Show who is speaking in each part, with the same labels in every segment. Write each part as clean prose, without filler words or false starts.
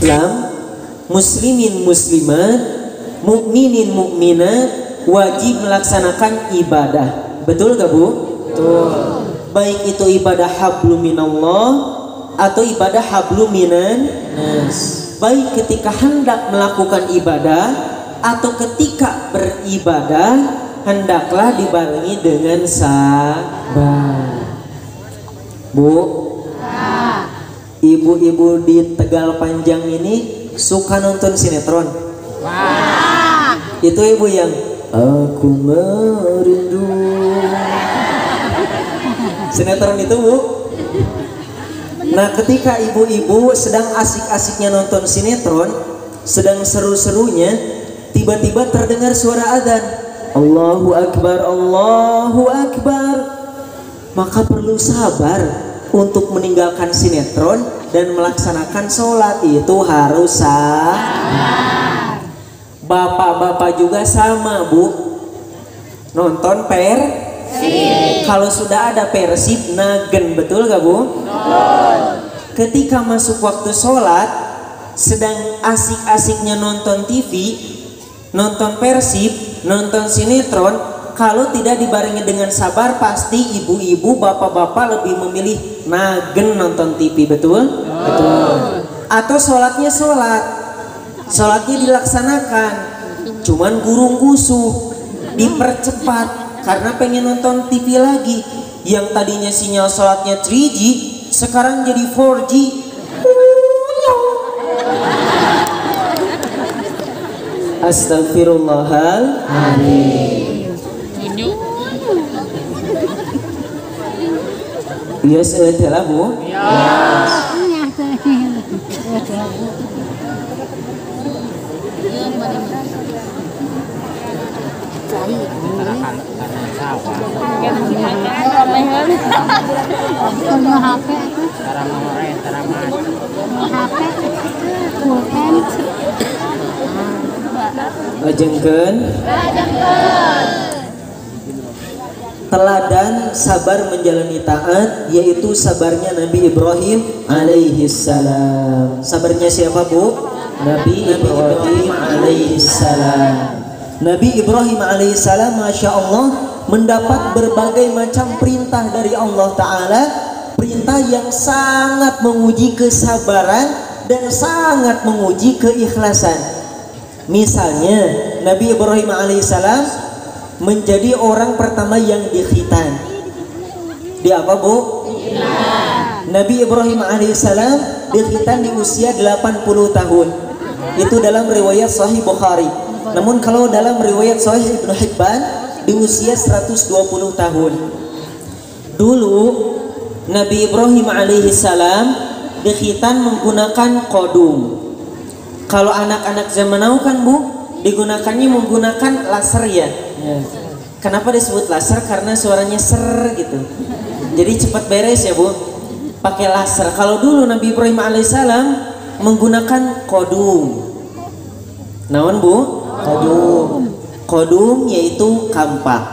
Speaker 1: Islam, muslimin muslimat, mukminin mukminat wajib melaksanakan ibadah. Betul gak Bu? Betul. Baik itu ibadah hablum minallah atau ibadah hablum minan nas. Baik ketika hendak melakukan ibadah atau ketika beribadah, hendaklah dibarengi dengan sabar. Bu, ibu-ibu di Tegal Panjang ini suka nonton sinetron. Itu ibu yang aku merindu. Sinetron itu Bu. Nah ketika ibu-ibu sedang asik-asiknya nonton sinetron, sedang seru-serunya, tiba-tiba terdengar suara adzan. Allahu Akbar, Allahu Akbar. Maka perlu sabar untuk meninggalkan sinetron dan melaksanakan sholat. Itu harus sabar. Bapak-bapak juga sama Bu. Nonton kalau sudah ada Persib nagen, betul gak Bu? Betul. Ketika masuk waktu sholat, sedang asik-asiknya nonton TV, nonton Persib, nonton sinetron, kalau tidak dibarengi dengan sabar, pasti ibu-ibu, bapak-bapak lebih memilih nagen nonton TV, betul? Betul. Atau sholatnya sholatnya dilaksanakan, cuman gurung-gusuh, dipercepat karena pengen nonton TV lagi. Yang tadinya sinyal sholatnya 3G sekarang jadi 4G. Astagfirullahaladzim. Iya, salah Bu. Lajengkeun teladan sabar menjalani taat, yaitu sabarnya Nabi Ibrahim alaihi salam. Sabarnya siapa Bu? Nabi Ibrahim alaihi salam. Nabi Ibrahim alaihi salam, Masya Allah, mendapat berbagai macam perintah dari Allah Ta'ala. Perintah yang sangat menguji kesabaran dan sangat menguji keikhlasan. Misalnya Nabi Ibrahim alaihissalam menjadi orang pertama yang dikhitan. Di apa Bu? Nabi Ibrahim alaihissalam dikhitan di usia 80 tahun. Itu dalam riwayat Sahih Bukhari. Namun kalau dalam riwayat Sahih Ibnu Hibban di usia 120 tahun. Dulu Nabi Ibrahim alaihissalam dikhitan menggunakan kodum. Kalau anak-anak zaman now kan Bu, digunakannya menggunakan laser ya. Kenapa disebut laser? Karena suaranya ser gitu. Jadi cepat beres ya Bu, pakai laser. Kalau dulu Nabi Ibrahim alaihissalam menggunakan kodum. Naon Bu? Kodum yaitu kampak.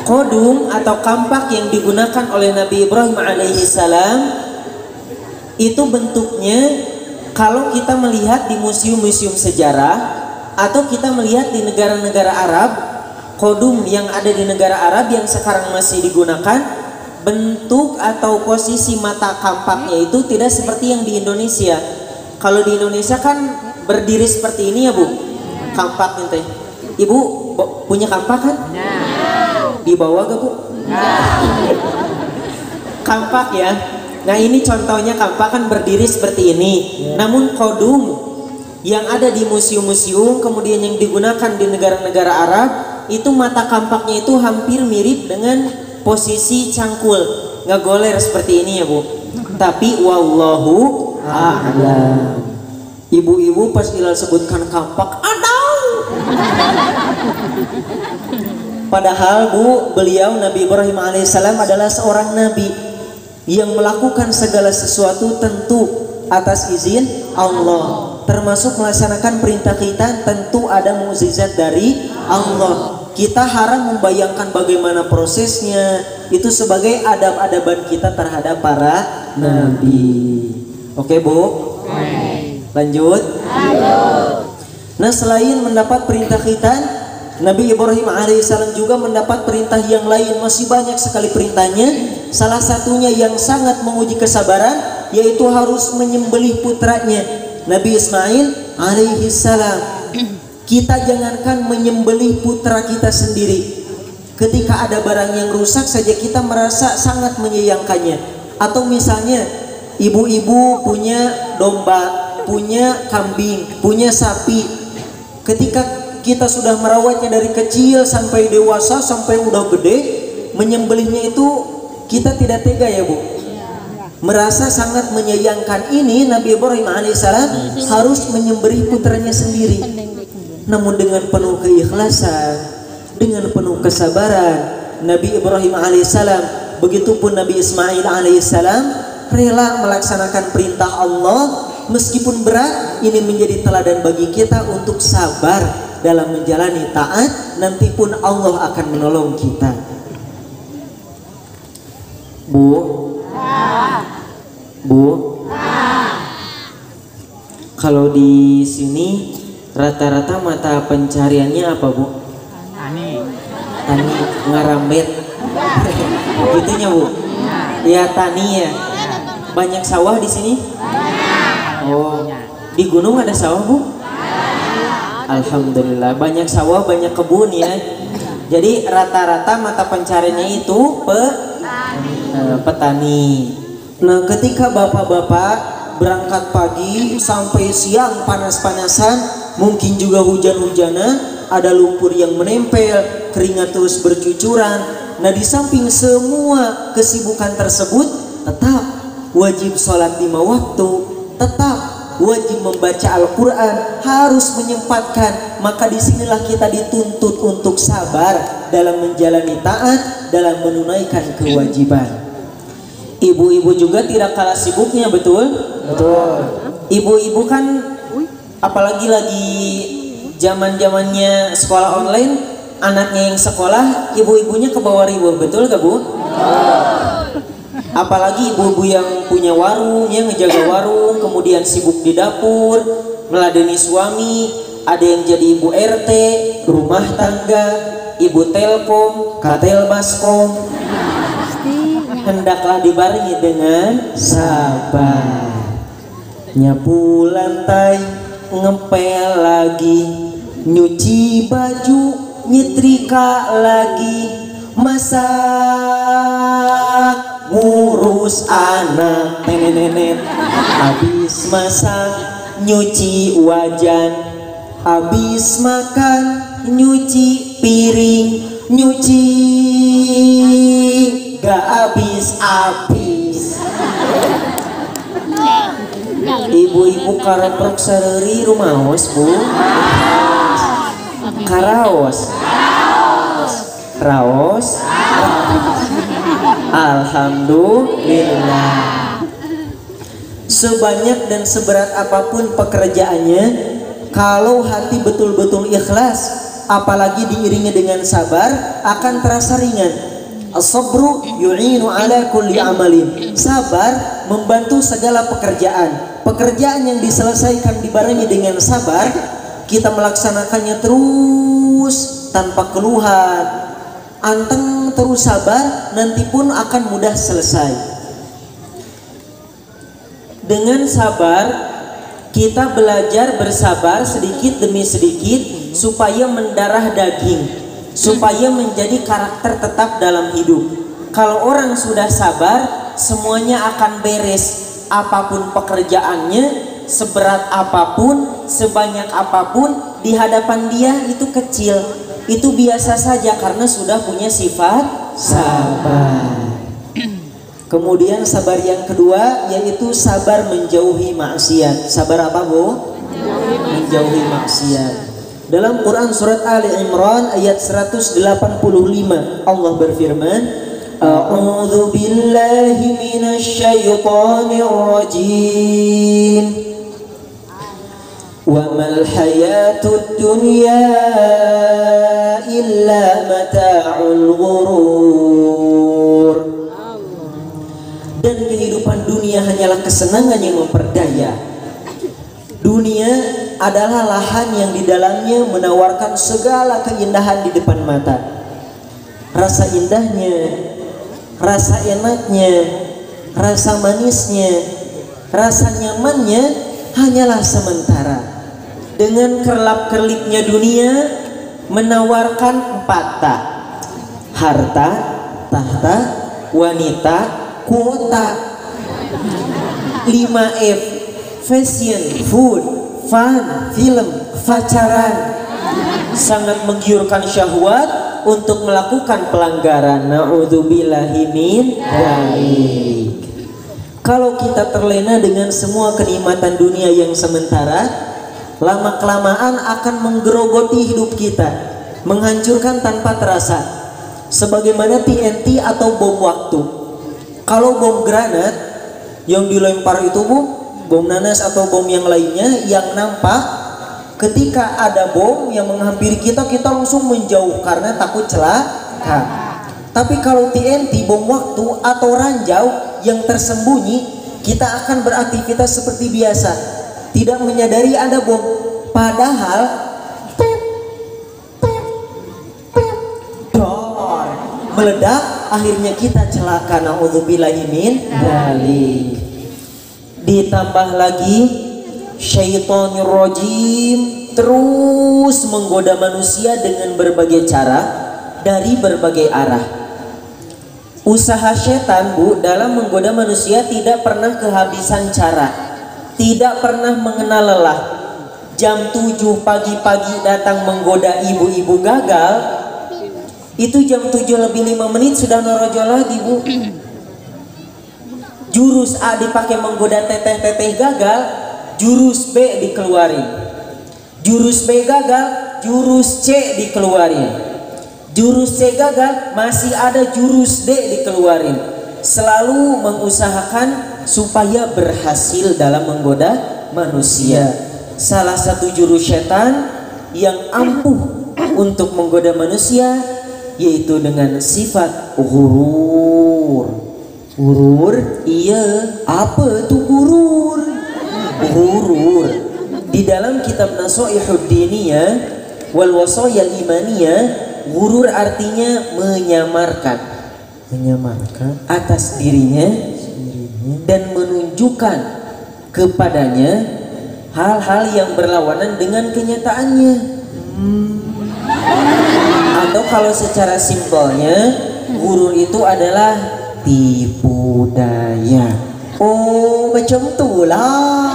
Speaker 1: Kodum atau kampak yang digunakan oleh Nabi Ibrahim alaihissalam itu bentuknya, kalau kita melihat di museum-museum sejarah atau kita melihat di negara-negara Arab, kodum yang ada di negara Arab yang sekarang masih digunakan, bentuk atau posisi mata kampaknya itu tidak seperti yang di Indonesia. Kalau di Indonesia kan berdiri seperti ini ya Bu, kampak ente. Ibu punya kampak kan? Di bawah gak Bu? Kampak ya. Nah ini contohnya kampak kan berdiri seperti ini. Namun kodum yang ada di museum-museum kemudian yang digunakan di negara-negara Arab, itu mata kampaknya itu hampir mirip dengan posisi cangkul, ngegoler seperti ini ya Bu. Tapi wallahu a'lam. Ibu-ibu pas Ilal sebutkan kampak, adau. Padahal Bu, beliau Nabi Ibrahim alaihissalam adalah seorang nabi yang melakukan segala sesuatu tentu atas izin Allah, termasuk melaksanakan perintah kita tentu ada mukjizat dari Allah. Kita haram membayangkan bagaimana prosesnya, itu sebagai adab-adaban kita terhadap para nabi. Oke Bu? Lanjut. Nah, selain mendapat perintah khitan, Nabi Ibrahim alaihissalam juga mendapat perintah yang lain. Masih banyak sekali perintahnya. Salah satunya yang sangat menguji kesabaran, yaitu harus menyembelih putranya Nabi Ismail alaihissalam. Kita jangankan menyembelih putra kita sendiri, ketika ada barang yang rusak saja kita merasa sangat menyayangkannya. Atau misalnya ibu-ibu punya domba, punya kambing, punya sapi, ketika kita sudah merawatnya dari kecil sampai dewasa, sampai udah gede, menyembelihnya itu kita tidak tega ya Bu, merasa sangat menyayangkan. Ini Nabi Ibrahim alaihissalam harus menyembelih putranya sendiri, namun dengan penuh keikhlasan, dengan penuh kesabaran. Nabi Ibrahim alaihissalam, begitupun Nabi Ismail alaihissalam, rela melaksanakan perintah Allah meskipun berat. Ini menjadi teladan bagi kita untuk sabar dalam menjalani taat. Nanti pun Allah akan menolong kita. Bu, kalau di sini rata-rata mata pencariannya apa Bu? Tani ngarambet. Gitunya Bu? Ya tani ya. Banyak sawah di sini? Oh, di gunung ada sawah Bu? Alhamdulillah, banyak sawah, banyak kebun ya. Jadi rata-rata mata pencariannya itu petani. Nah, ketika bapak-bapak berangkat pagi sampai siang panas-panasan, mungkin juga hujan-hujanan, ada lumpur yang menempel, keringat terus bercucuran. Nah, di samping semua kesibukan tersebut, tetap wajib sholat 5 waktu, tetap wajib membaca Al-Quran, harus menyempatkan. Maka disinilah kita dituntut untuk sabar dalam menjalani taat, dalam menunaikan kewajiban. Ibu-ibu juga tidak kalah sibuknya, betul? Betul. Ibu-ibu kan apalagi lagi zaman-zamannya sekolah online, anaknya yang sekolah, ibu-ibunya ke bawah ribu, betul gak Bu? Apalagi ibu-ibu yang punya warung, yang ngejaga warung, kemudian sibuk di dapur, meladeni suami, ada yang jadi ibu RT, rumah tangga, ibu telkom, katel baskom. Hendaklah dibarengi dengan sabar. Nyapu lantai, ngepel lagi, nyuci baju, nyetrika lagi, masak, ngurus anak, nenek-nenek. Habis masak, nyuci wajan, habis makan, nyuci piring, nyuci gak habis-habis. Ibu-ibu kareprok sareri rumaos Bu. Karaos, raos. Alhamdulillah. Sebanyak dan seberat apapun pekerjaannya, kalau hati betul-betul ikhlas, apalagi diiringi dengan sabar, akan terasa ringan. As-sabru yu'inu ala kulli amalin. Sabar membantu segala pekerjaan. Pekerjaan yang diselesaikan dibarengi dengan sabar, kita melaksanakannya terus tanpa keluhan. Anteng terus sabar, nanti pun akan mudah selesai. Dengan sabar, kita belajar bersabar sedikit demi sedikit supaya mendarah daging, supaya menjadi karakter tetap dalam hidup. Kalau orang sudah sabar, semuanya akan beres. Apapun pekerjaannya, seberat apapun, sebanyak apapun, di hadapan dia itu kecil, itu biasa saja karena sudah punya sifat sabar. Kemudian sabar yang kedua yaitu sabar menjauhi maksiat. Sabar apa Bu? Menjauhi maksiat. Dalam Quran surat Ali Imran ayat 185 Allah berfirman, A'udzu billahi minasy syaithanir rajim. Wa mal hayatud dunya illa mata'ul ghurur. Dan kehidupan dunia dunia hanyalah kesenangan yang memperdaya. Dunia adalah lahan yang di dalamnya menawarkan segala keindahan di depan mata. Rasa indahnya, rasa enaknya, rasa manisnya, rasa nyamannya hanyalah sementara. Dengan kerlap-kerlipnya dunia menawarkan 4 tak: harta, tahta, wanita, kuota. 5F: fashion, food, fun, film, pacaran. Sangat menggiurkan syahwat untuk melakukan pelanggaran. Na'udzubillahi min dzalik. Kalau kita terlena dengan semua kenikmatan dunia yang sementara, lama-kelamaan akan menggerogoti hidup kita, menghancurkan tanpa terasa. Sebagaimana TNT atau bom waktu. Kalau bom granat yang dilempar itu bom nanas atau bom yang lainnya yang nampak, ketika ada bom yang menghampiri kita, kita langsung menjauh karena takut celaka. Tapi kalau TNT, bom waktu atau ranjau yang tersembunyi, kita akan beraktivitas seperti biasa, tidak menyadari ada bom. Padahal dor, meledak, akhirnya kita celaka. Na'udzubillahi min dzalik. Ditambah lagi syaitonir rajim terus menggoda manusia dengan berbagai cara dari berbagai arah. Usaha setan dalam menggoda manusia tidak pernah kehabisan cara, tidak pernah mengenal lelah. Jam 7 pagi-pagi datang menggoda ibu-ibu gagal, itu jam 7 lebih 5 menit sudah norojol lagi bu. Jurus A dipakai menggoda teteh-teteh gagal, jurus B dikeluarin. Jurus B gagal, jurus C dikeluarin. Jurus C gagal, masih ada jurus D dikeluarin. Selalu mengusahakan supaya berhasil dalam menggoda manusia. Salah satu jurus setan yang ampuh untuk menggoda manusia yaitu dengan sifat ghurur. Ghurur, iya, apa itu ghurur? Ghurur di dalam kitab Nasaihud Diniyah wal Wasayal Imaniyah, ghurur artinya menyamarkan atas dirinya dan menunjukkan kepadanya hal-hal yang berlawanan dengan kenyataannya. Atau kalau secara simpelnya, ghurur itu adalah tipu daya. Oh, macam itulah.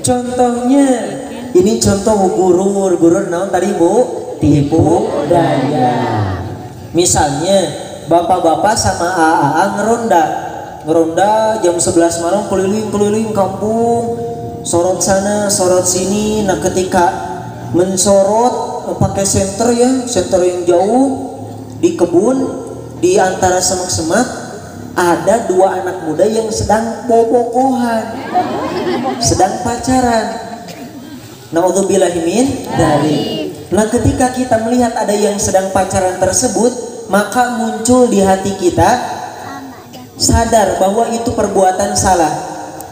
Speaker 1: Contohnya, ini contoh ghurur naon tadi bu? Tipu daya. Misalnya, bapak-bapak sama AA ngeronda jam 11 malam keliling kampung, sorot sana, sorot sini. Nah ketika mensorot pakai senter yang jauh di kebun, di antara semak-semak ada 2 anak muda yang sedang bobogohan, sedang pacaran. Na'udzubillahi min dzalik. Nah ketika kita melihat ada yang sedang pacaran tersebut, maka muncul di hati kita sadar bahwa itu perbuatan salah.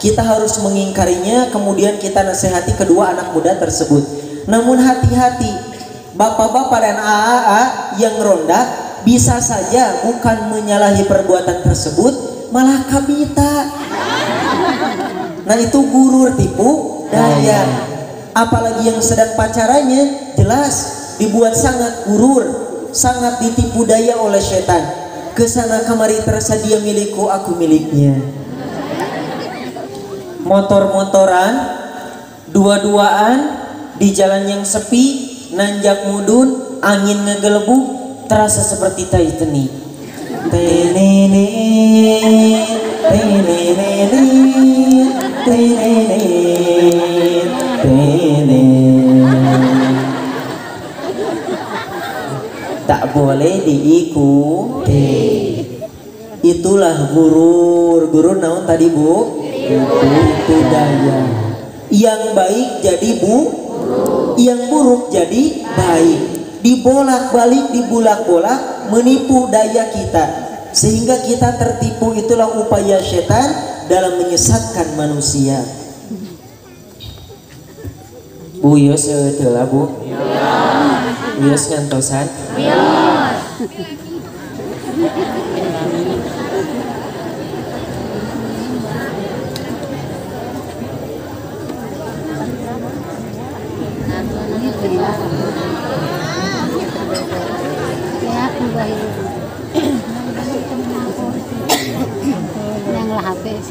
Speaker 1: Kita harus mengingkarinya, kemudian kita nasihati kedua anak muda tersebut. Namun hati-hati, bapak-bapak dan AA yang ronda bisa saja bukan menyalahi perbuatan tersebut, malah kabita. Nah itu ghurur, tipu daya. Apalagi yang sedang pacarannya jelas dibuat sangat ghurur, sangat ditipu daya oleh setan. Kesana kemari tersedia milikku, aku miliknya. Motor-motoran, dua-duaan di jalan yang sepi, nanjak mudun, angin ngegelebuk, terasa seperti Titanic. Tak boleh diikuti. Itulah ghurur naon tadi bu? Tipu daya. Yang baik jadi yang buruk jadi baik. Dibolak-balik, dibulak-bolak, menipu daya kita. sehingga kita tertipu. Itulah upaya setan dalam menyesatkan manusia. Bu Yos itulah Bu. Bu Yos ngantosan.
Speaker 2: Yang lah habis.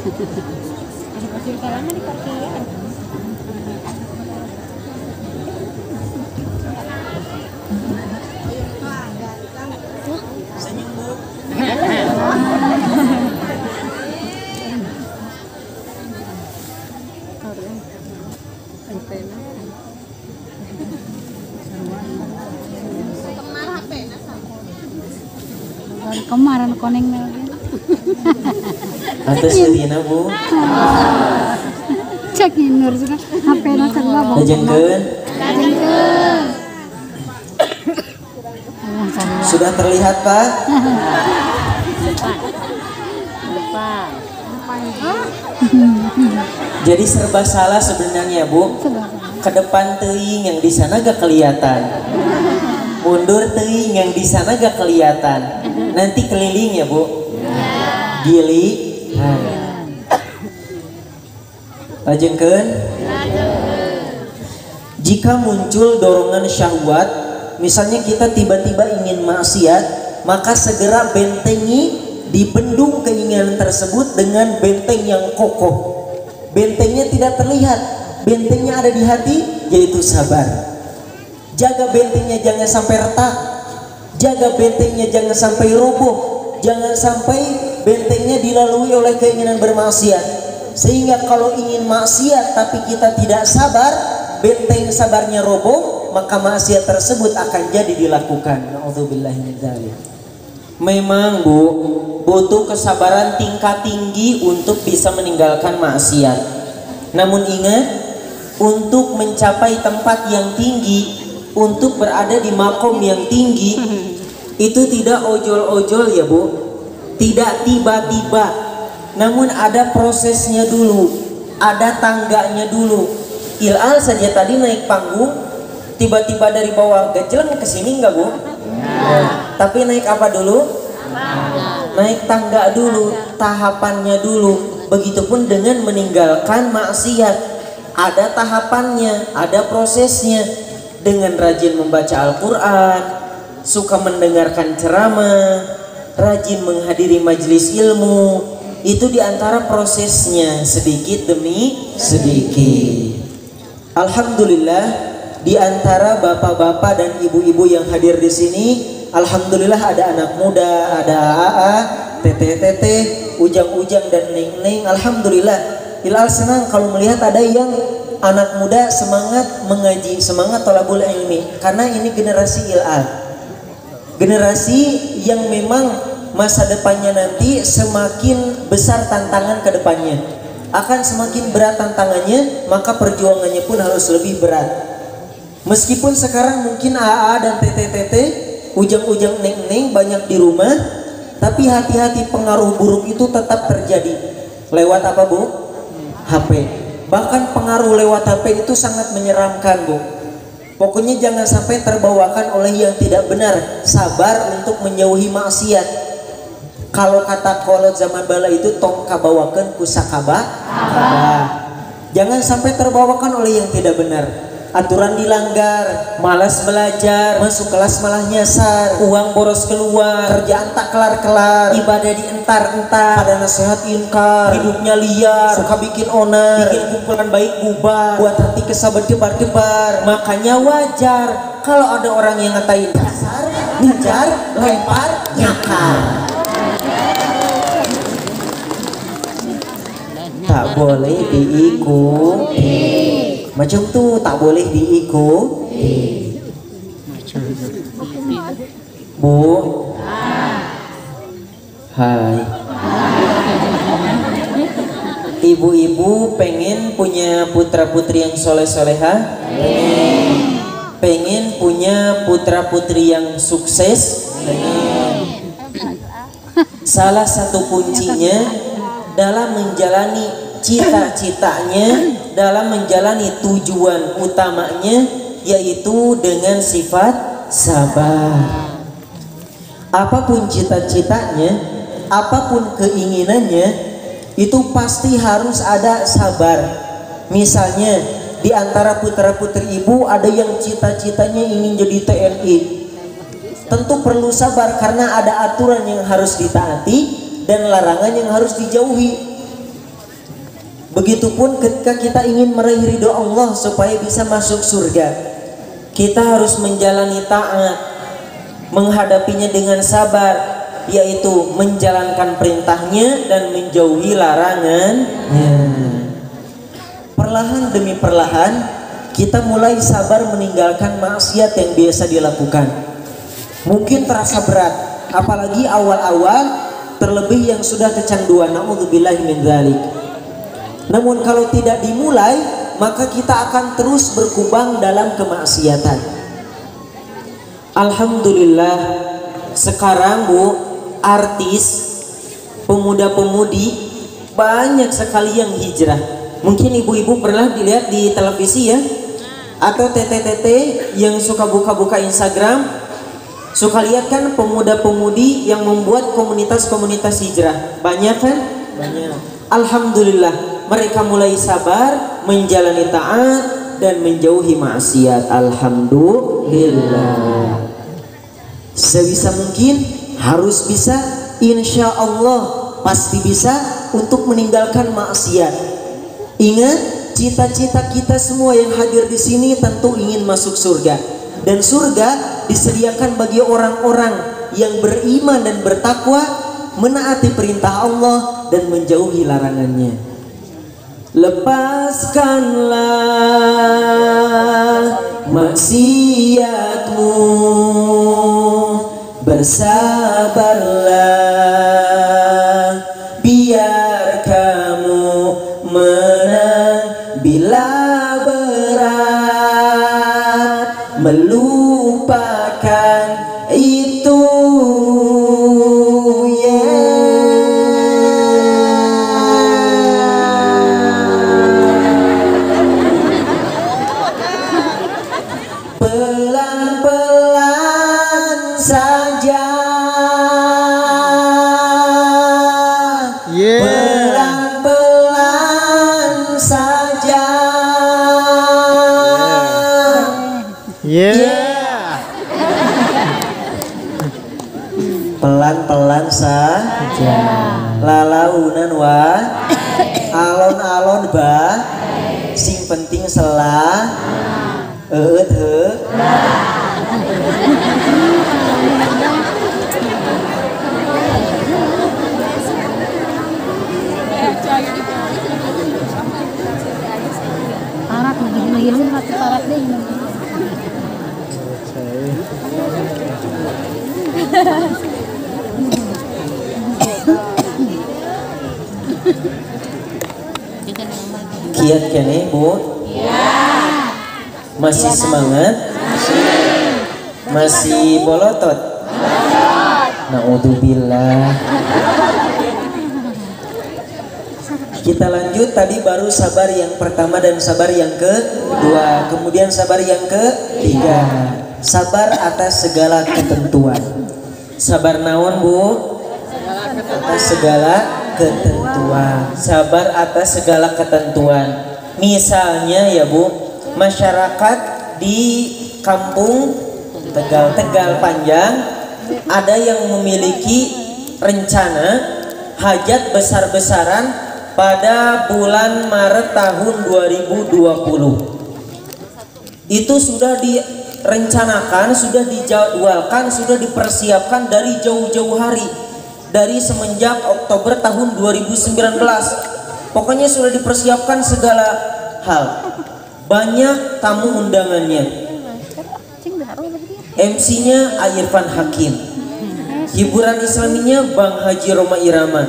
Speaker 2: Kemarin koneng
Speaker 1: Atas sedina Bu.
Speaker 2: Cek nur juga HP na serba bawa.
Speaker 1: Lajengkeun. Sudah terlihat Pak? Jadi serba salah sebenarnya Bu. Ke depan teuing yang di sana gak kelihatan. Mundur teuing yang di sana gak kelihatan. Nanti keliling ya Bu. Gili. Lajengkeun. Jika muncul dorongan syahwat, misalnya kita tiba-tiba ingin maksiat, maka segera bentengi, dibendung keinginan tersebut dengan benteng yang kokoh. Bentengnya tidak terlihat, bentengnya ada di hati, yaitu sabar. Jaga bentengnya jangan sampai retak, jaga bentengnya jangan sampai roboh, jangan sampai bentengnya dilalui oleh keinginan bermaksiat. Sehingga kalau ingin maksiat tapi kita tidak sabar, benteng sabarnya roboh, maka maksiat tersebut akan jadi dilakukan. Na'udzubillahi min dzalik. Memang Bu, butuh kesabaran tingkat tinggi untuk bisa meninggalkan maksiat. Namun ingat, untuk mencapai tempat yang tinggi, untuk berada di makom yang tinggi, itu tidak ojol-ojol ya Bu, tidak tiba-tiba. Namun ada prosesnya dulu, ada tangganya dulu. Ilal saja tadi naik panggung, tiba-tiba dari bawah gejleng ke sini enggak Bu? Tapi naik apa dulu? Naik tangga dulu, tahapannya dulu. Begitupun dengan meninggalkan maksiat, ada tahapannya, ada prosesnya. Dengan rajin membaca Al-Quran, suka mendengarkan ceramah, rajin menghadiri majelis ilmu, itu diantara prosesnya sedikit demi sedikit. Alhamdulillah, diantara bapak-bapak dan ibu-ibu yang hadir di sini, alhamdulillah ada anak muda, ada AA, teteh-teteh, ujang-ujang dan neng-neng. Alhamdulillah, Hilal senang kalau melihat ada yang anak muda semangat mengaji, semangat thalabul ilmi, karena ini generasi Hilal, generasi yang memang masa depannya nanti semakin besar tantangan ke depannya, akan semakin berat tantangannya, maka perjuangannya pun harus lebih berat. Meskipun sekarang mungkin AA dan teteh-teteh, ujang-ujang neng-neng banyak di rumah, tapi hati-hati, pengaruh buruk itu tetap terjadi. Lewat apa Bu? HP. Bahkan pengaruh lewat HP itu sangat menyeramkan Bu. Pokoknya jangan sampai terbawakan oleh yang tidak benar. Sabar untuk menjauhi maksiat. Kalau kata kolot zaman bala itu tong kabawakan kusakaba. Jangan sampai terbawakan oleh yang tidak benar. Aturan dilanggar, malas belajar, masuk kelas malah nyasar, uang boros keluar, kerjaan tak kelar-kelar, ibadah dientar-entar, ada nasihat inkar, hidupnya liar, suka bikin onar, bikin kumpulan baik bubar, buat hati kesal berdebar-debar. Makanya wajar kalau ada orang yang ngatain kasar, ngejar, lempar, nyakar. Tak boleh diikuti. Macam tuh tak boleh diikuti. Bu. Hai. Ibu-ibu pengen punya putra-putri yang soleh-soleha? Pengen punya putra-putri yang sukses? salah satu kuncinya dalam menjalani cita-citanya, dalam menjalani tujuan utamanya, yaitu dengan sifat sabar. Apapun cita-citanya, apapun keinginannya, itu pasti harus ada sabar. Misalnya di antara putra-putri ibu ada yang cita-citanya ingin jadi TNI, tentu perlu sabar karena ada aturan yang harus ditaati dan larangan yang harus dijauhi. Begitupun ketika kita ingin meraih ridho Allah supaya bisa masuk surga, kita harus menjalani taat, menghadapinya dengan sabar, yaitu menjalankan perintahnya dan menjauhi larangannya. Perlahan demi perlahan kita mulai sabar meninggalkan maksiat yang biasa dilakukan. Mungkin terasa berat, apalagi awal-awal, terlebih yang sudah kecanduan, naudzubillahi min dzalik. Namun kalau tidak dimulai, maka kita akan terus berkubang dalam kemaksiatan. Alhamdulillah sekarang Bu, artis, pemuda-pemudi banyak sekali yang hijrah. Mungkin ibu-ibu pernah dilihat di televisi ya, atau tete-tete yang suka buka-buka Instagram, suka lihat kan pemuda-pemudi yang membuat komunitas-komunitas hijrah. Banyak kan? Banyak. Alhamdulillah mereka mulai sabar, menjalani taat dan menjauhi maksiat. Alhamdulillah. Sebisa mungkin harus bisa, insya Allah pasti bisa untuk meninggalkan maksiat. Ingat, cita-cita kita semua yang hadir di sini tentu ingin masuk surga, dan surga disediakan bagi orang-orang yang beriman dan bertakwa, menaati perintah Allah dan menjauhi larangannya. Lepaskanlah maksiatmu, bersabarlah, biar kamu menang bila berat, melupakan itu. Pelan-pelan saja, pelan-pelan saja, pelan-pelan saja, lalaunan wa alon-alon ba, sing penting selah he.
Speaker 2: Parat lagi mati parat deh.
Speaker 1: Kiat kene Bu? Masih semangat? Masih bolotot? Naudzubillah. Kita lanjut, tadi baru sabar yang pertama dan sabar yang kedua, kemudian sabar yang ketiga, sabar atas segala ketentuan. Sabar naon Bu? Atas segala ketentuan. Sabar atas segala ketentuan. Misalnya ya Bu, masyarakat di kampung Tegal Panjang ada yang memiliki rencana hajat besar-besaran pada bulan Maret tahun 2020. Itu sudah direncanakan, sudah dijadwalkan, sudah dipersiapkan dari jauh-jauh hari, dari semenjak Oktober tahun 2019. Pokoknya sudah dipersiapkan segala hal. Banyak tamu undangannya. MC-nya Irfan Hakim, hiburan islaminya Bang Haji Roma Irama,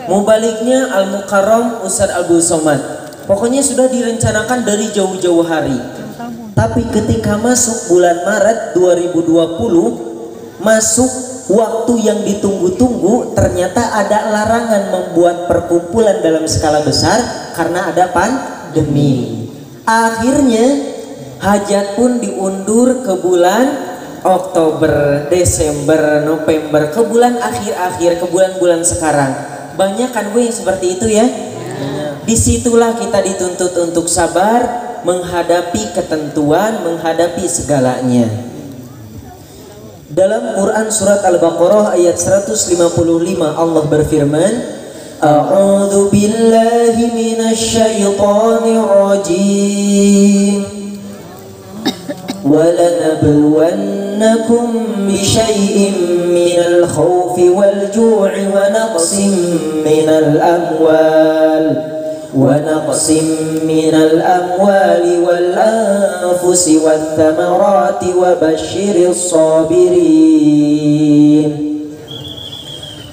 Speaker 1: mubaliknya Al Mukarram Ustadz Abdul Somad. Pokoknya sudah direncanakan dari jauh-jauh hari. Tapi ketika masuk bulan Maret 2020, masuk waktu yang ditunggu-tunggu ternyata ada larangan membuat perkumpulan dalam skala besar karena ada pandemi. Akhirnya hajat pun diundur ke bulan Oktober, Desember, November, ke bulan akhir-akhir, ke bulan-bulan sekarang. Banyak kan Bu yang seperti itu ya. Disitulah kita dituntut untuk sabar menghadapi ketentuan, menghadapi segalanya. Dalam Quran surat Al-Baqarah ayat 155 Allah berfirman, A'udzu billahi minasy syaithanir rajim. وَلَنَبْلُوَنَّكُمْ بِشَيْءٍ مِّنَ الْخَوْفِ وَالْجُوعِ وَنَقْصٍ مِّنَ الْأَمْوَالِ وَالْأَنفُسِ وَالثَّمَرَاتِ وَبَشِّرِ الصَّابِرِينَ.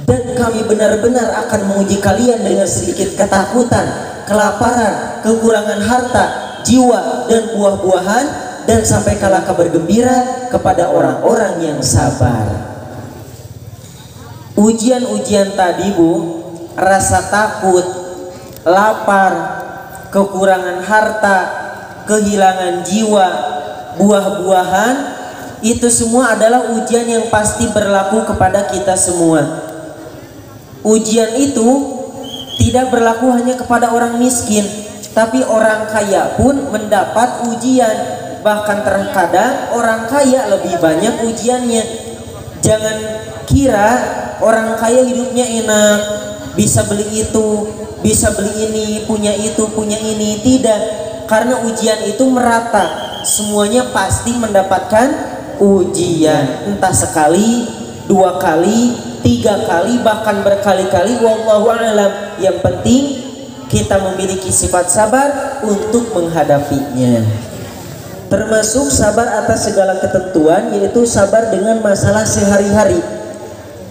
Speaker 1: Dan kami benar-benar akan menguji kalian dengan sedikit ketakutan, kelaparan, kekurangan harta, jiwa, dan buah-buahan, dan sampaikanlah kabar gembira kepada orang-orang yang sabar. Ujian-ujian tadi Bu, rasa takut, lapar, kekurangan harta, kehilangan jiwa, buah-buahan, itu semua adalah ujian yang pasti berlaku kepada kita semua. Ujian itu tidak berlaku hanya kepada orang miskin, tapi orang kaya pun mendapat ujian. Bahkan terkadang orang kaya lebih banyak ujiannya. Jangan kira orang kaya hidupnya enak, bisa beli itu, bisa beli ini, punya itu, punya ini. Tidak, karena ujian itu merata. Semuanya pasti mendapatkan ujian, entah sekali, 2 kali, 3 kali, bahkan berkali-kali. Wallahu a'lam. Yang penting kita memiliki sifat sabar untuk menghadapinya. Termasuk sabar atas segala ketentuan, yaitu sabar dengan masalah sehari-hari.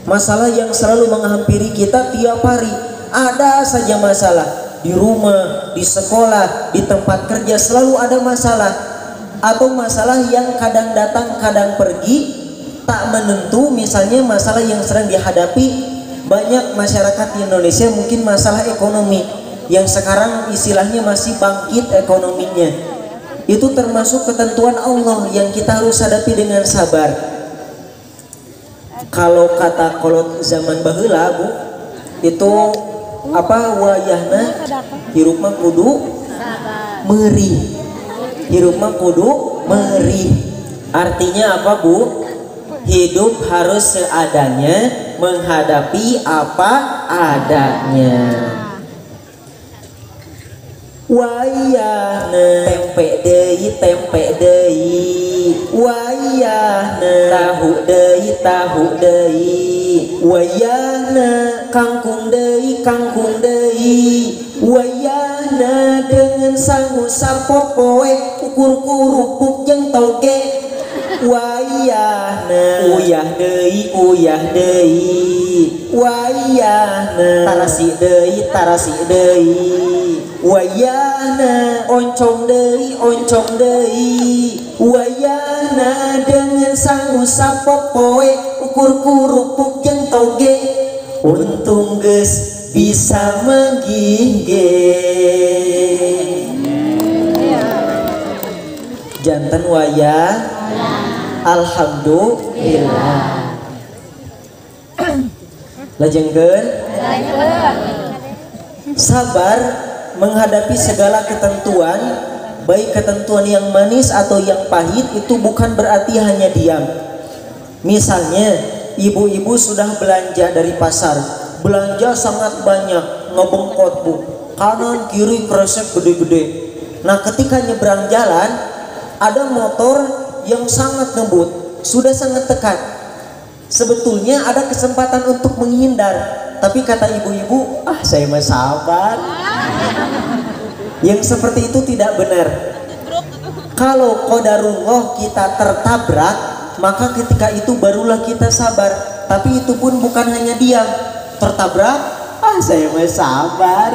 Speaker 1: Masalah yang selalu menghampiri kita tiap hari. Ada saja masalah. Di rumah, di sekolah, di tempat kerja selalu ada masalah. Atau masalah yang kadang datang, kadang pergi, tak menentu. Misalnya masalah yang sedang dihadapi banyak masyarakat di Indonesia, mungkin masalah ekonomi yang sekarang istilahnya masih bangkit ekonominya. Itu termasuk ketentuan Allah yang kita harus hadapi dengan sabar. Kalau kata kolot zaman baheula Bu, itu apa wayahna hirup mah kudu meurih. Hirup mah kudu meurih. Artinya apa Bu? Hidup harus seadanya, menghadapi apa adanya. Wayahna tempe deui, wayahna tahu deui, wayahna kangkung deui, wayahna dengan sangu sapopoe ukur kurupuk jeung toge, wayahna uyah deui, wayahna tarasi deui, wayahna oncong deui, wayahna dengan sangu sapopoe ukur kurupuk jeung toge, untung geus bisa menggigeh. Janten wayah, alhamdulillah. Lajengkeun sabar menghadapi segala ketentuan, baik ketentuan yang manis atau yang pahit, itu bukan berarti hanya diam. Misalnya ibu-ibu sudah belanja dari pasar, belanja sangat banyak, ngebengkot Bu, kanan kiri kresek gede-gede. Nah ketika nyebrang jalan ada motor yang sangat ngebut, sudah sangat dekat. Sebetulnya ada kesempatan untuk menghindar, tapi kata ibu-ibu, saya mah sabar. Yang seperti itu tidak benar. Kalau qadarullah kita tertabrak, maka ketika itu barulah kita sabar. Tapi itu pun bukan hanya diam, tertabrak, saya mah sabar.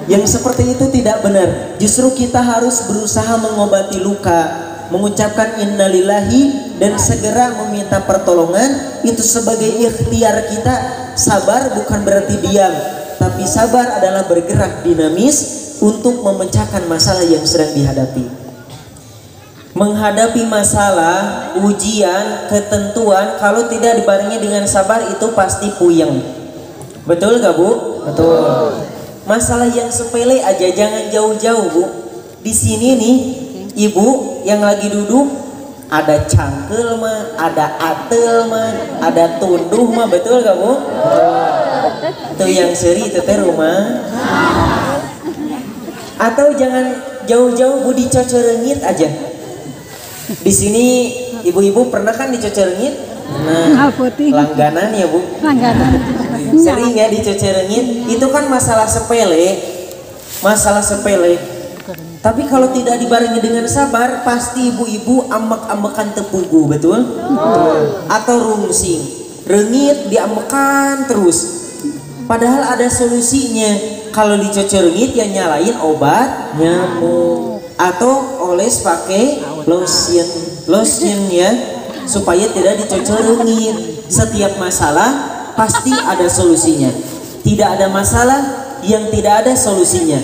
Speaker 1: Yang seperti itu tidak benar. Justru kita harus berusaha mengobati luka, mengucapkan innalillahi dan segera meminta pertolongan itu sebagai ikhtiar kita. Sabar bukan berarti diam, tapi sabar adalah bergerak dinamis untuk memecahkan masalah yang sedang dihadapi. Menghadapi masalah, ujian, ketentuan kalau tidak dibarengi dengan sabar itu pasti puyeng. Betul gak Bu? Betul. Masalah yang sepele aja jangan jauh-jauh Bu. Di sini nih ibu yang lagi duduk ada cangkel mah, ada atel mah, ada tunduh mah, betul gak Bu? Itu yang seri itu teh rumah. Atau jangan jauh-jauh Bu, dicocorengit aja. Di sini ibu-ibu pernah kan dicocorengit? Nah, langganan ya Bu.
Speaker 2: Langganan.
Speaker 1: Sering ya dicocorengit. Itu kan masalah sepele. Masalah sepele. Tapi kalau tidak dibarengi dengan sabar, pasti ibu-ibu ambek-ambekan tepugu, betul? Atau rungsing, rengit diambekan terus. Padahal ada solusinya. Kalau dicocorengit ya nyalain obat nyamuk atau oles pakai lotion ya, supaya tidak dicocorengit. Setiap masalah pasti ada solusinya. Tidak ada masalah yang tidak ada solusinya.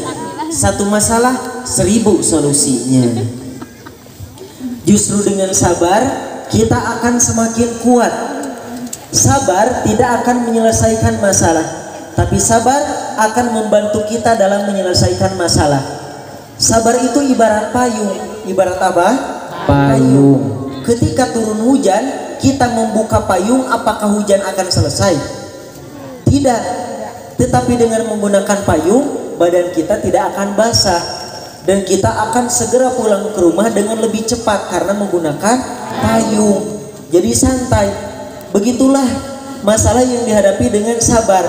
Speaker 1: Satu masalah 1000 solusinya. Justru dengan sabar kita akan semakin kuat. Sabar tidak akan menyelesaikan masalah, tapi sabar akan membantu kita dalam menyelesaikan masalah. Sabar itu ibarat payung. Ibarat apa? Payung. Ketika turun hujan, kita membuka payung, apakah hujan akan selesai? Tidak. Tetapi dengan menggunakan payung, badan kita tidak akan basah dan kita akan segera pulang ke rumah dengan lebih cepat karena menggunakan payung. Jadi santai. Begitulah masalah yang dihadapi dengan sabar.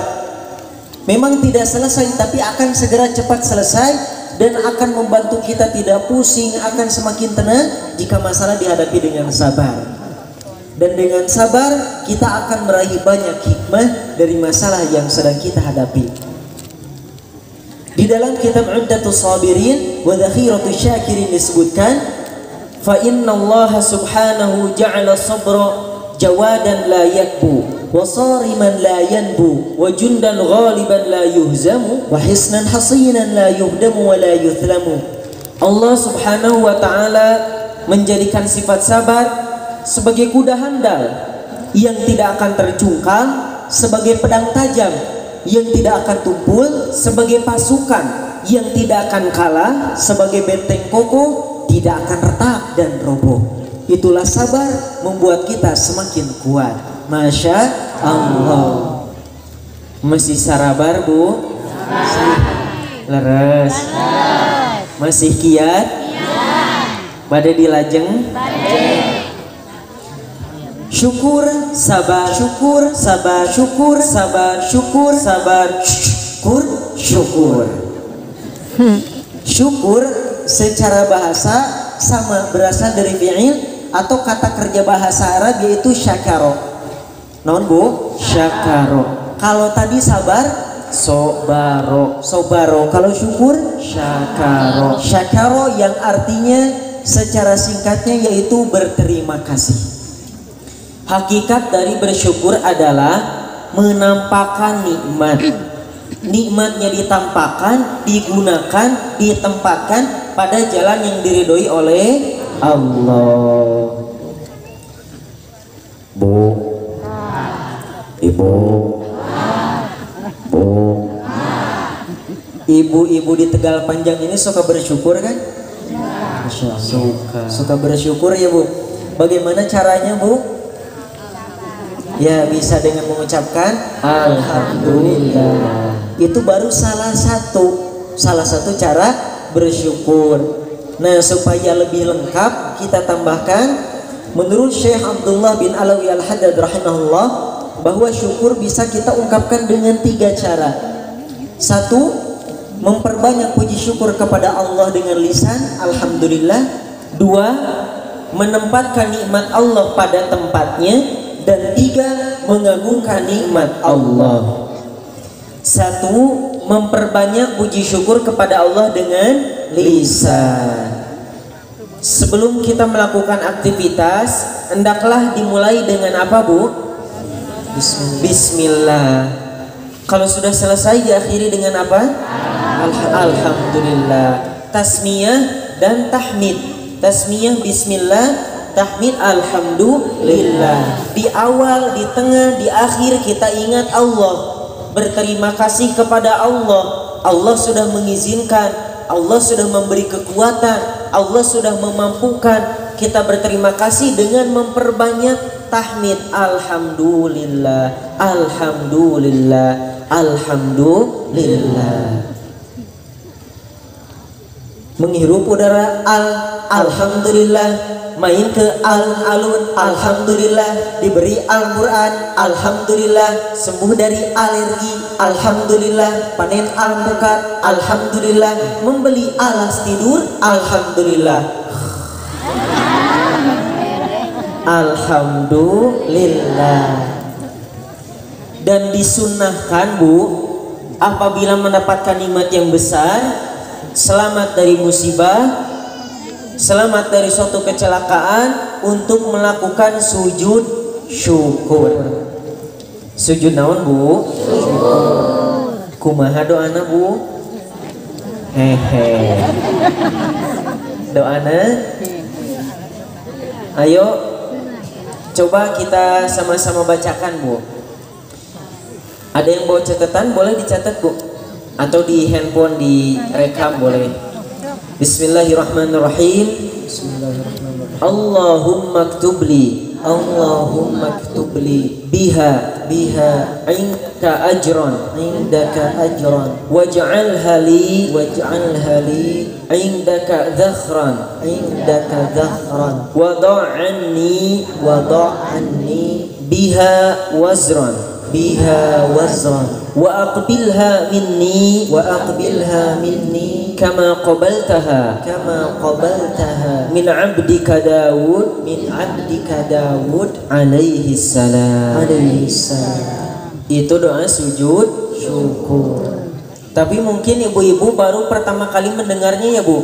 Speaker 1: Memang tidak selesai, tapi akan segera cepat selesai dan akan membantu kita tidak pusing, akan semakin tenang jika masalah dihadapi dengan sabar. Dan dengan sabar kita akan meraih banyak hikmah dari masalah yang sedang kita hadapi. Di dalam kitab Uddatus Sabirin wa Dhakhiratus Syakirin disebutkan, fa innallaha subhanahu ja'ala sabra jawadan la yakbu wa sariman la yanbu wa jundan ghaliban la yuhzamu wa hisnan hasinan la yuhdamu wa la yuthlamu. Allah subhanahu wa ta'ala menjadikan sifat sabar sebagai kuda handal yang tidak akan tercungkal, sebagai pedang tajam yang tidak akan tumpul, sebagai pasukan yang tidak akan kalah, sebagai benteng kokoh tidak akan retak dan roboh. Itulah sabar membuat kita semakin kuat. Masya Allah. Masih sarabar Bu? Leres. Masih kiat? Bade dilajeng? Syukur, sabar, syukur, sabar, syukur, sabar, syukur, sabar, syukur, syukur. Syukur secara bahasa sama berasal dari fi'il atau kata kerja bahasa Arab yaitu syakaro. Non Bu? Syakaro. Kalau tadi sabar, sobaro. Sobaro. Kalau syukur, syakaro. Syakaro yang artinya secara singkatnya yaitu berterima kasih. Hakikat dari bersyukur adalah menampakkan nikmat. Nikmatnya ditampakkan, digunakan, ditempatkan pada jalan yang diridhoi oleh Allah. Bu, Ibu, Bu, ibu-ibu di Tegal Panjang ini suka bersyukur kan? Suka bersyukur ya Bu. Bagaimana caranya Bu? Ya bisa dengan mengucapkan Alhamdulillah. Itu baru salah satu cara bersyukur. Nah supaya lebih lengkap kita tambahkan, menurut Syekh Abdullah bin Alawi Al-Haddad rahimahullah, bahwa syukur bisa kita ungkapkan dengan 3 cara. 1. Memperbanyak puji syukur kepada Allah dengan lisan Alhamdulillah. 2. Menempatkan nikmat Allah pada tempatnya. Dan 3. Mengagungkan nikmat Allah. 1. Memperbanyak puji syukur kepada Allah dengan lisan. Sebelum kita melakukan aktivitas, hendaklah dimulai dengan apa, Bu? Bismillah. Kalau sudah selesai diakhiri dengan apa? Alhamdulillah. Tasmiyah dan tahmid. Tasmiyah bismillah, tahmid alhamdulillah. Di awal, di tengah, di akhir kita ingat Allah. Berterima kasih kepada Allah. Allah sudah mengizinkan, Allah sudah memberi kekuatan, Allah sudah memampukan. Kita berterima kasih dengan memperbanyak tahmid alhamdulillah, alhamdulillah, alhamdulillah. Menghirup udara alhamdulillah, main ke alun-alun alhamdulillah, diberi Al-Quran alhamdulillah, sembuh dari alergi alhamdulillah, panen alpukat alhamdulillah, membeli alas tidur alhamdulillah, alhamdulillah. Dan disunnahkan, Bu, apabila mendapatkan nikmat yang besar, selamat dari musibah, selamat dari suatu kecelakaan, untuk melakukan sujud syukur. Sujud naon, Bu? Kumaha doana, Bu? Hehe. Doana? Ayo, coba kita sama-sama bacakan, Bu. Ada yang bawa catatan, boleh dicatat, Bu, atau di handphone direkam boleh. Bismillahirrahmanirrahim. Bismillahirrahmanirrahim. Allahumma ktubli, Allahumma ktubli biha indaka ajran waj'alha li indaka dhakhran wada'anni biha wazran wa aqbilha minni kama qabaltaha min 'abdika Daud alaihi salam. Itu doa sujud syukur. Tapi mungkin ibu-ibu baru pertama kali mendengarnya, ya, Bu?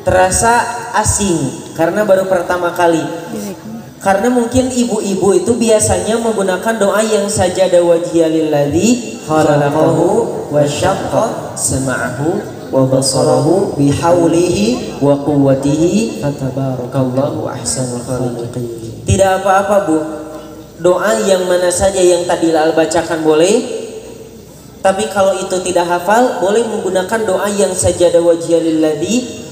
Speaker 1: Terasa asing karena baru pertama kali. Karena mungkin ibu-ibu itu biasanya menggunakan doa yang sajada wajhiya lilladzi khalaqahu wa syaqqa sam'ahu wa basarahu bihaulihi wa quwwatihi fatabarakallahu ahsanul khaliqin. Tidak apa-apa, Bu. Doa yang mana saja yang tadi Lal bacakan boleh. Tapi kalau itu tidak hafal, boleh menggunakan doa yang sajada wajhiya lilladzi.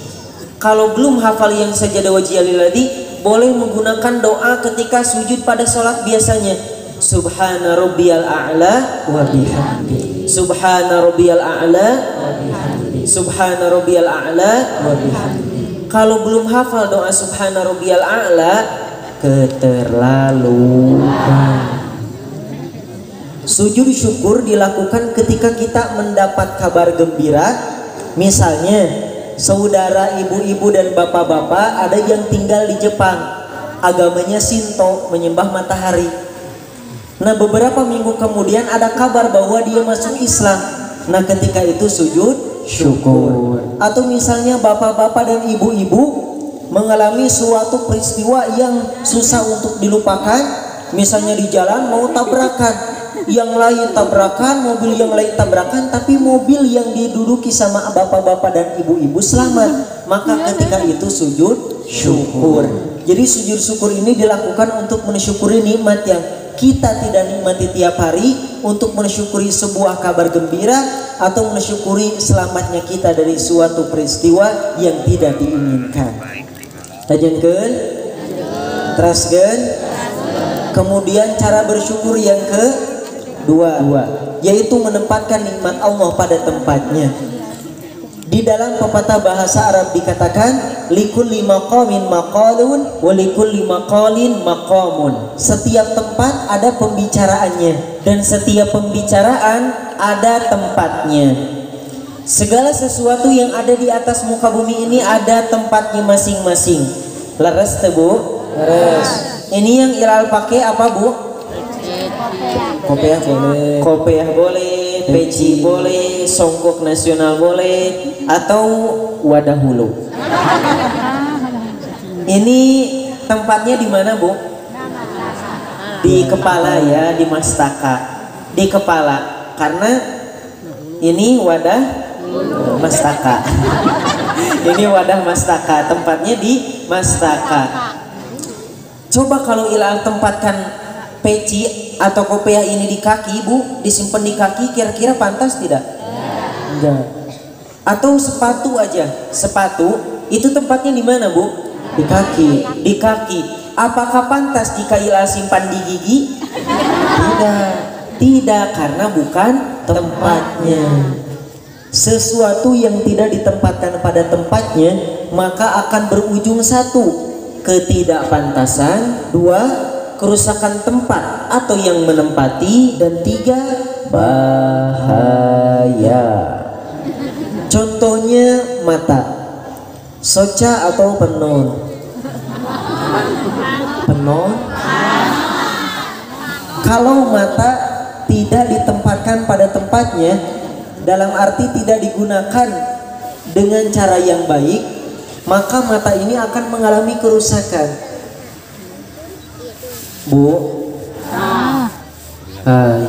Speaker 1: Kalau belum hafal yang sajada wajhiya lilladzi, boleh menggunakan doa ketika sujud pada sholat biasanya. Subhana rabbiyal a'la wa bihamdi. Subhana rabbiyal a'la wa bihamdi. Subhana rabbiyal a'la wa bihamdi. Kalau belum hafal doa subhana rabbiyal a'la, keterlaluan. Sujud syukur dilakukan ketika kita mendapat kabar gembira. Misalnya saudara ibu-ibu dan bapak-bapak ada yang tinggal di Jepang, agamanya Shinto, menyembah matahari. Nah, beberapa minggu kemudian ada kabar bahwa dia masuk Islam. Nah, ketika itu sujud syukur. Atau misalnya bapak-bapak dan ibu-ibu mengalami suatu peristiwa yang susah untuk dilupakan. Misalnya di jalan mau tabrakan, yang lain tabrakan, mobil yang lain tabrakan, tapi mobil yang diduduki sama bapak-bapak dan ibu-ibu selamat. Maka ketika itu sujud syukur. Jadi sujud syukur ini dilakukan untuk mensyukuri nikmat yang kita tidak nikmati tiap hari, untuk mensyukuri sebuah kabar gembira, atau mensyukuri selamatnya kita dari suatu peristiwa yang tidak diinginkan. Tajengkeun, teraskeun. Kemudian cara bersyukur yang kedua, yaitu menempatkan nikmat Allah pada tempatnya. Di dalam pepatah bahasa Arab dikatakan likulli maqamin maqalun wa likulli maqalin maqamun. Setiap tempat ada pembicaraannya, dan setiap pembicaraan ada tempatnya. Segala sesuatu yang ada di atas muka bumi ini ada tempatnya masing-masing. Leres teh, Bu? Leres. Ini yang Iral pakai apa, Bu? Kopiah boleh, kopiah boleh, peci boleh, songkok nasional boleh, atau wadah hulu. Ini tempatnya di mana, Bu? Di kepala ya, di mastaka. Di kepala. Karena ini wadah mastaka. Ini wadah mastaka, tempatnya di mastaka. Coba kalau Ilal tempatkan peci atau kopiah ini di kaki, Bu, disimpan di kaki, kira-kira pantas tidak? Enggak. Atau sepatu aja, sepatu itu tempatnya di mana, Bu? Di kaki. Di kaki. Apakah pantas jika Ilal simpan di gigi? Tidak. Tidak, karena bukan tempatnya. Sesuatu yang tidak ditempatkan pada tempatnya maka akan berujung satu, ketidakpantasan, dua, kerusakan tempat atau yang menempati, dan tiga, bahaya. Contohnya mata, soca atau penon. Penon. Kalau mata tidak ditempatkan pada tempatnya, dalam arti tidak digunakan dengan cara yang baik, maka mata ini akan mengalami kerusakan. Bu, hai.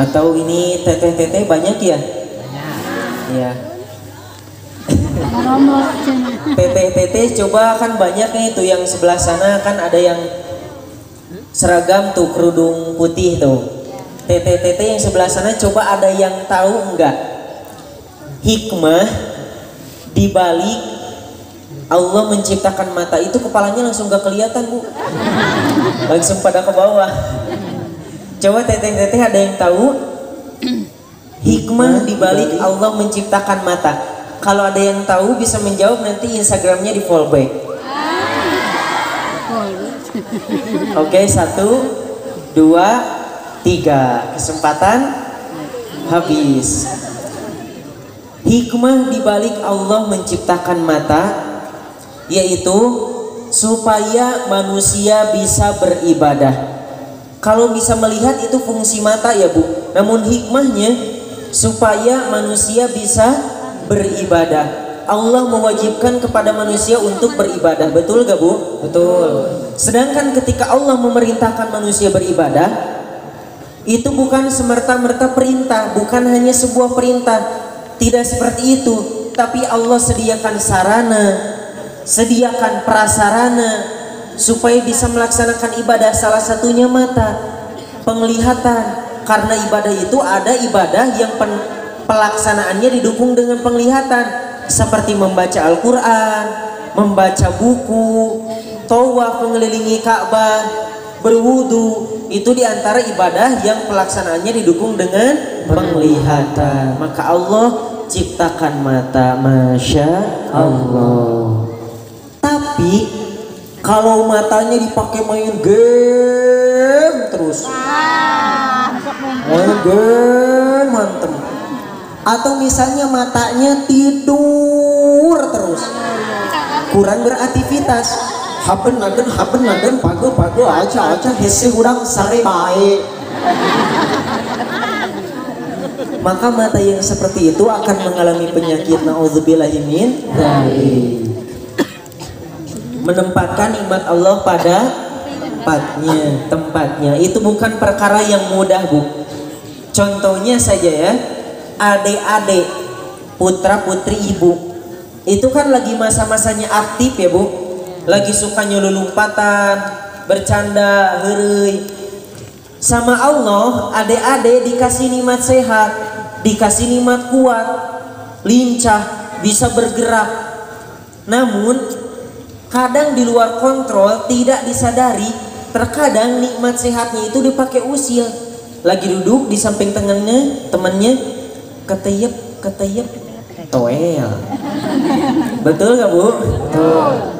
Speaker 1: Atau ini teteh-teteh banyak ya? Iya. Teteh-teteh coba, kan banyak nih tuh yang sebelah sana kan ada yang seragam tuh, kerudung putih tuh. Teteh-teteh yang sebelah sana coba ada yang tahu enggak hikmah dibalik Allah menciptakan mata itu? Kepalanya langsung gak kelihatan, Bu, langsung pada ke bawah. Coba teteh-teteh ada yang tahu hikmah dibalik Allah menciptakan mata? Kalau ada yang tahu bisa menjawab, nanti Instagramnya di follow back. Oke, 1, 2, 3, kesempatan habis. Hikmah dibalik Allah menciptakan mata yaitu supaya manusia bisa beribadah. Kalau bisa melihat itu fungsi mata ya, Bu. Namun hikmahnya supaya manusia bisa beribadah. Allah mewajibkan kepada manusia untuk beribadah. Betul gak, Bu? Betul. Sedangkan ketika Allah memerintahkan manusia beribadah, itu bukan semerta-merta perintah, bukan hanya sebuah perintah. Tidak seperti itu. Tapi Allah sediakan sarana, sediakan prasarana supaya bisa melaksanakan ibadah. Salah satunya mata, penglihatan. Karena ibadah itu ada ibadah yang pelaksanaannya didukung dengan penglihatan, seperti membaca Al-Quran, membaca buku, tawaf mengelilingi Ka'bah, berwudu. Itu diantara ibadah yang pelaksanaannya didukung dengan penglihatan. Maka Allah ciptakan mata, Masya Allah. Tapi kalau matanya dipakai main game terus, main game mantem, atau misalnya matanya tidur terus, kurang beraktivitas, haben naden pago aja hese urang sare bae, maka mata yang seperti itu akan mengalami penyakit, naudzubillahi min dzalik. Menempatkan nikmat Allah pada tempatnya itu bukan perkara yang mudah, Bu. Contohnya saja ya, adik-adik, putra putri ibu itu kan lagi masa-masanya aktif ya, Bu. Lagi suka nyelulumpatan, bercanda, heureuy. Sama Allah, adik-adik dikasih nikmat sehat, dikasih nikmat kuat, lincah, bisa bergerak. Namun kadang di luar kontrol, tidak disadari, terkadang nikmat sehatnya itu dipakai usil. Lagi duduk di samping temannya keteyep toel. Betul gak, Bu? Betul.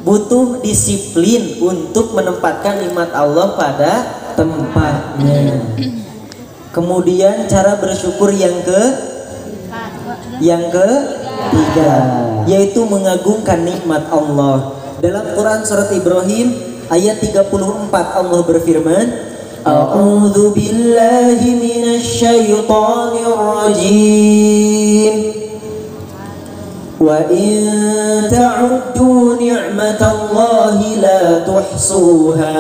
Speaker 1: Butuh disiplin untuk menempatkan nikmat Allah pada tempatnya. Kemudian cara bersyukur yang ketiga, yaitu mengagungkan nikmat Allah. Dalam Quran surat Ibrahim ayat 34 Allah berfirman, A'udzu billahi minasy syaithanir rajim. Wa in ta'uddu ni'matallahi la tuhsuha.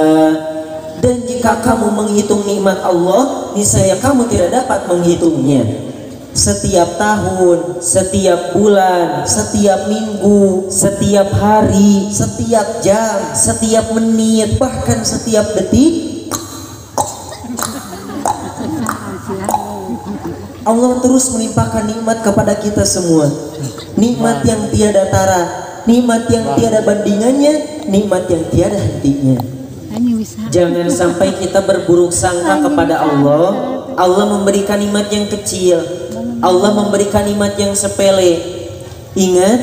Speaker 1: Dan jika kamu menghitung nikmat Allah, niscaya kamu tidak dapat menghitungnya. Setiap tahun, setiap bulan, setiap minggu, setiap hari, setiap jam, setiap menit, bahkan setiap detik, Allah terus melimpahkan nikmat kepada kita semua. Nikmat yang tiada tara, nikmat yang tiada bandingannya, nikmat yang tiada hentinya. Jangan sampai kita berburuk sangka kepada Allah. Allah memberikan nikmat yang kecil, Allah memberikan nikmat yang sepele. Ingat,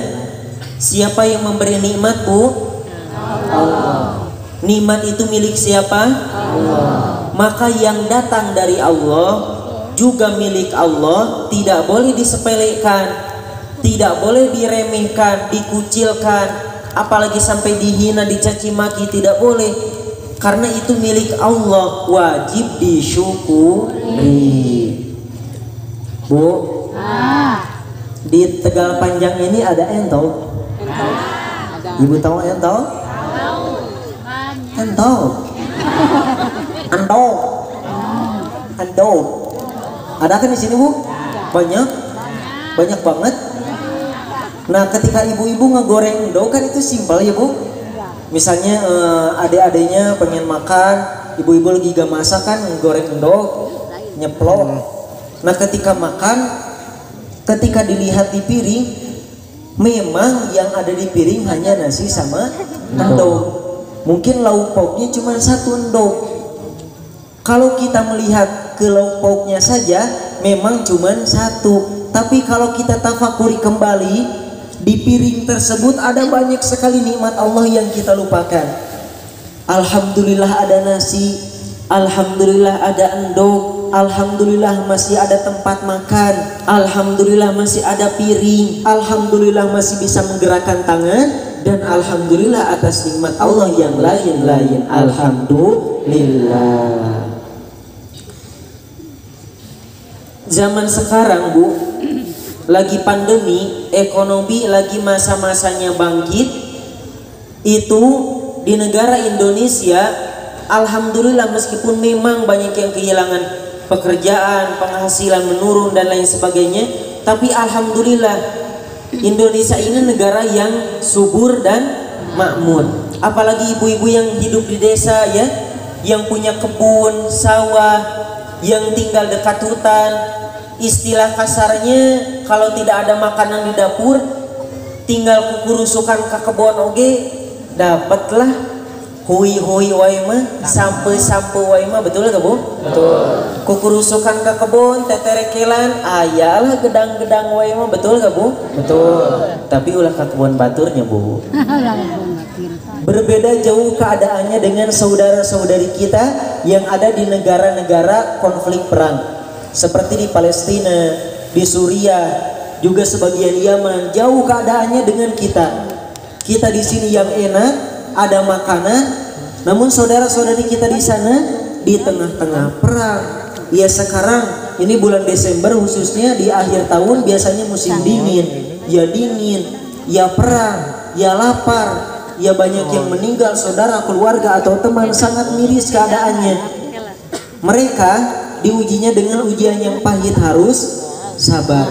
Speaker 1: siapa yang memberi nikmat, Bu? Allah. Nikmat itu milik siapa? Allah. Maka yang datang dari Allah juga milik Allah, tidak boleh disepelekan, tidak boleh diremehkan, dikucilkan, apalagi sampai dihina, dicaci maki, tidak boleh. Karena itu milik Allah, wajib disyukuri. Bu, di Tegal Panjang ini ada entol. Ibu tahu entol? Entol. Andol. Andol. Ada kan di sini, Bu? Banyak? Banyak banget. Nah, ketika ibu-ibu ngegoreng endol kan itu simpel ya, Bu. Misalnya adik-adiknya pengen makan, ibu-ibu lagi gak masak kan, ngegoreng endol, nyeplok. Nah, ketika makan, ketika dilihat di piring, memang yang ada di piring hanya nasi sama endol. Mungkin lauk pauknya cuma satu endol. Kalau kita melihat ke lauk pauknya saja, memang cuma satu. Tapi kalau kita tafakuri kembali, di piring tersebut ada banyak sekali nikmat Allah yang kita lupakan. Alhamdulillah ada nasi, alhamdulillah ada endog, alhamdulillah masih ada tempat makan, alhamdulillah masih ada piring, alhamdulillah masih bisa menggerakkan tangan, dan alhamdulillah atas nikmat Allah yang lain-lain. Alhamdulillah. Zaman sekarang, Bu, lagi pandemi, ekonomi lagi masa-masanya bangkit. Itu di negara Indonesia, alhamdulillah, meskipun memang banyak yang kehilangan pekerjaan, penghasilan menurun dan lain sebagainya, tapi alhamdulillah Indonesia ini negara yang subur dan makmur. Apalagi ibu-ibu yang hidup di desa ya, yang punya kebun, sawah, yang tinggal dekat hutan. Istilah kasarnya, kalau tidak ada makanan di dapur, tinggal kukurusukan ke kebun oge, dapatlah hui-hui wae mah, sampe-sampe wae mah, betul gak, Bu? Betul. Kukurusukan ke kebun, teterekelan, ayalah gedang-gedang wae mah, betul gak, Bu? Betul. Tapi ulah ke kebun baturnya, Bu. Berbeda jauh keadaannya dengan saudara-saudari kita yang ada di negara-negara konflik perang. Seperti di Palestina, di Suriah, juga sebagian Yaman. Jauh keadaannya dengan kita. Kita di sini yang enak, ada makanan, namun saudara-saudari kita di sana di tengah-tengah perang. Ya sekarang ini bulan Desember khususnya di akhir tahun biasanya musim dingin. Ya dingin, ya perang, ya lapar, ya banyak yang meninggal, saudara, keluarga atau teman, sangat miris keadaannya. Mereka diujinya dengan ujian yang pahit, harus sabar.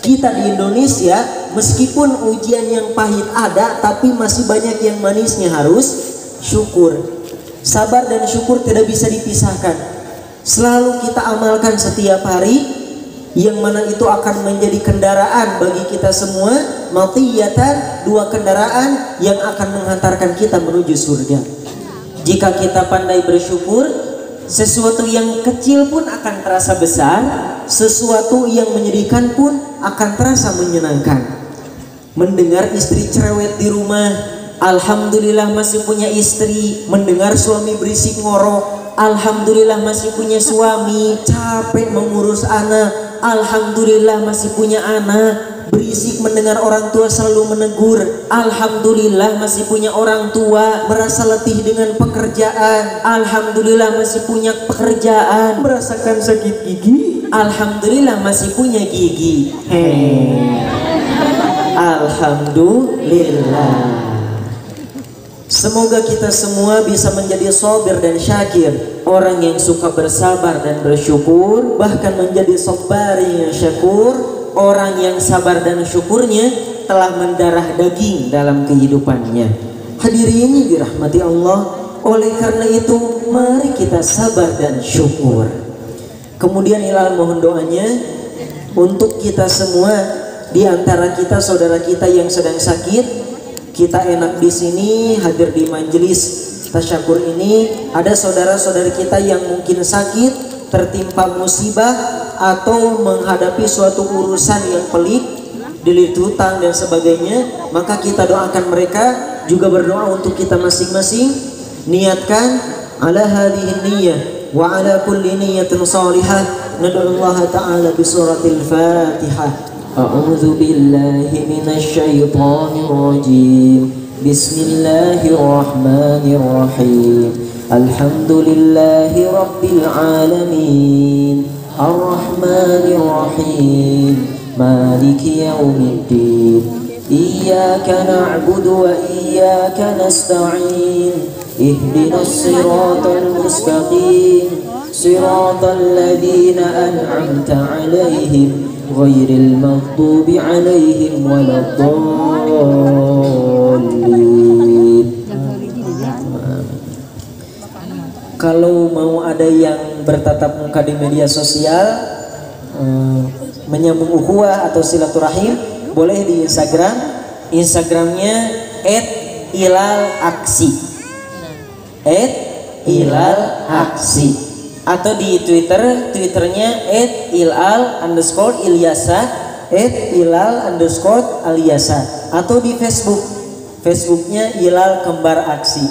Speaker 1: Kita di Indonesia meskipun ujian yang pahit ada, tapi masih banyak yang manisnya, harus syukur. Sabar dan syukur tidak bisa dipisahkan. Selalu kita amalkan setiap hari, yang mana itu akan menjadi kendaraan bagi kita semua, matiyatan, dua kendaraan yang akan menghantarkan kita menuju surga. Jika kita pandai bersyukur, sesuatu yang kecil pun akan terasa besar, sesuatu yang menyedihkan pun akan terasa menyenangkan. Mendengar istri cerewet di rumah, alhamdulillah masih punya istri. Mendengar suami berisik ngorok, alhamdulillah masih punya suami. Capek mengurus anak, alhamdulillah masih punya anak. Berisik mendengar orang tua selalu menegur, alhamdulillah masih punya orang tua. Merasa letih dengan pekerjaan, alhamdulillah masih punya pekerjaan. Merasakan sakit gigi, alhamdulillah masih punya gigi. alhamdulillah. Semoga kita semua bisa menjadi sabir dan syakir, orang yang suka bersabar dan bersyukur, bahkan menjadi sabari yang syakur, orang yang sabar dan syukurnya telah mendarah daging dalam kehidupannya. Hadirin dirahmati Allah, oleh karena itu mari kita sabar dan syukur. Kemudian Hilal mohon doanya untuk kita semua, di antara kita saudara kita yang sedang sakit. Kita enak di sini hadir di majelis tasyakur ini, ada saudara-saudari kita yang mungkin sakit, tertimpa musibah atau menghadapi suatu urusan yang pelik, dililit hutang dan sebagainya, maka kita doakan mereka, juga berdoa untuk kita masing-masing. Niatkan ala hadhihi niyyah wa ala kulli niyyatin salihah. Nad'ullaha ta'ala bi suratil Fatihah. A'udzu billahi minasy syaithanir rajim. Bismillahirrahmanirrahim. Alhamdulillahi rabbil alamin. Arrahmanir rahim. Maliki yaumiddin. Iyyaka na'budu wa iyyaka nasta'in. Ihdinas siratal mustaqim. Siratal ladzina an'amta 'alaihim ghairil maghdubi 'alaihim waladdallin. Kalau mau ada yang bertatap muka di media sosial, menyambung ukhuwah atau silaturahim, boleh di Instagram. Instagramnya @hilalaksi, @hilalaksi. Atau di Twitternya @hilal_ilyasa, @hilal_aliasa. Atau di Facebooknya Hilal Kembar Aksi.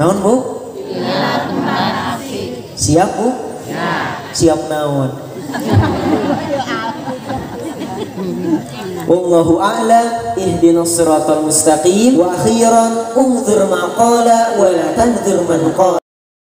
Speaker 1: Naon Bu? Hilal Kembar Aksi. Siap Bu? Ya. Siap naon? Wallahu a'lam. Ihdinas siratal mustaqim. Wa akhiran unzur ma qala wa la tanzur man qala.